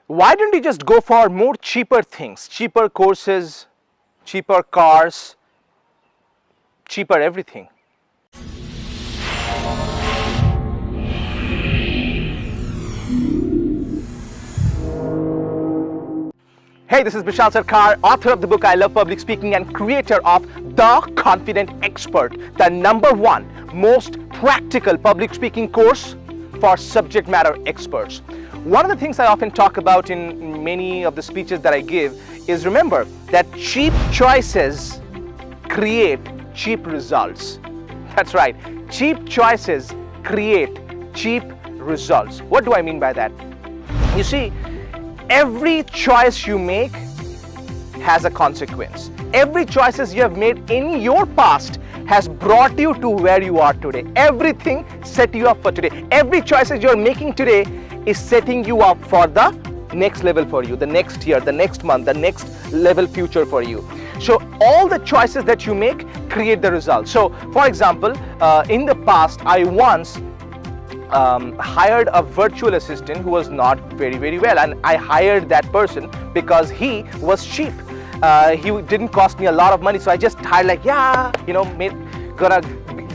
Why don't you just go for more cheaper things, cheaper courses, cheaper cars, cheaper everything? Hey, this is Bishal Sarkar, author of the book I Love Public Speaking and creator of The Confident Expert, the #1 most practical public speaking course for subject matter experts. One of the things I often talk about in many of the speeches that I give is, remember that cheap choices create cheap results. That's right, cheap choices create cheap results. What do I mean by that? You see, every choice you make has a consequence. Every choices you have made in your past has brought you to where you are today. Everything set you up for today. Every choices you're making today is setting you up for the next level for you, the next year, the next month, the next level future for you. So all the choices that you make create the results. So for example, in the past, I once hired a virtual assistant who was not very well, and I hired that person because he was cheap. He didn't cost me a lot of money, so I just hired gonna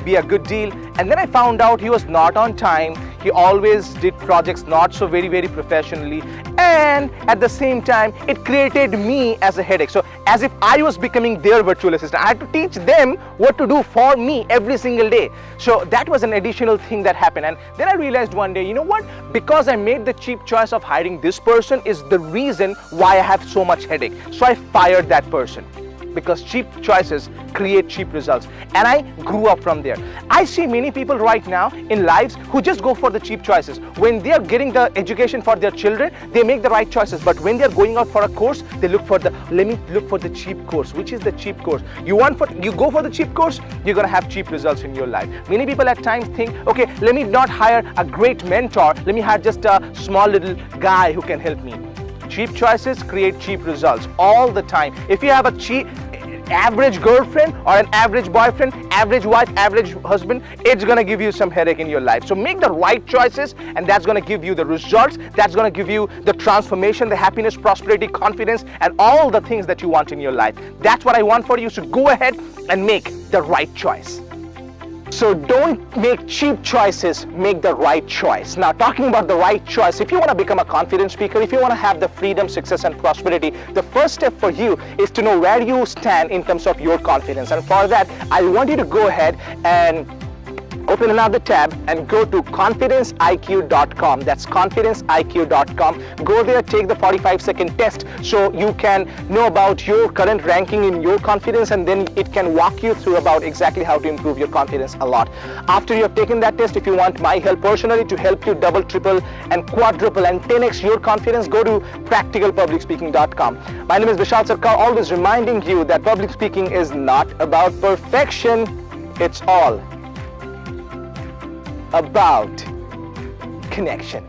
be a good deal. And then I found out he was not on time. He always did projects not so very professionally, and at the same time it created me as a headache. So as if I was becoming their virtual assistant, I had to teach them what to do for me every single day. So that was an additional thing that happened. And then I realized one day, you know what, because I made the cheap choice of hiring this person is the reason why I have so much headache. So I fired that person, because cheap choices create cheap results, and I grew up from there. I see many people right now in lives who just go for the cheap choices. When they are getting the education for their children, they make the right choices, but when they are going out for a course, they look for the cheap course. Which is the cheap course? You go for the cheap course, you're gonna have cheap results in your life. Many people at times think, okay, let me not hire a great mentor, let me hire just a small little guy who can help me. Cheap choices create cheap results all the time. If you have a average girlfriend or an average boyfriend, average wife, average husband, it's gonna give you some headache in your life. So make the right choices, and that's gonna give you the results. That's gonna give you the transformation, the happiness, prosperity, confidence, and all the things that you want in your life. That's what I want for you. So go ahead and make the right choice. So don't make cheap choices, make the right choice. Now, talking about the right choice, if you want to become a confident speaker, if you want to have the freedom, success, and prosperity, the first step for you is to know where you stand in terms of your confidence. And for that, I want you to go ahead and open another tab and go to confidenceiq.com. That's confidenceiq.com. Go there, take the 45-second test so you can know about your current ranking in your confidence, and then it can walk you through about exactly how to improve your confidence a lot. After you have taken that test, if you want my help personally to help you double, triple, and quadruple and 10x your confidence, go to practicalpublicspeaking.com. My name is Bishal Sarkar, always reminding you that public speaking is not about perfection. It's all about connection.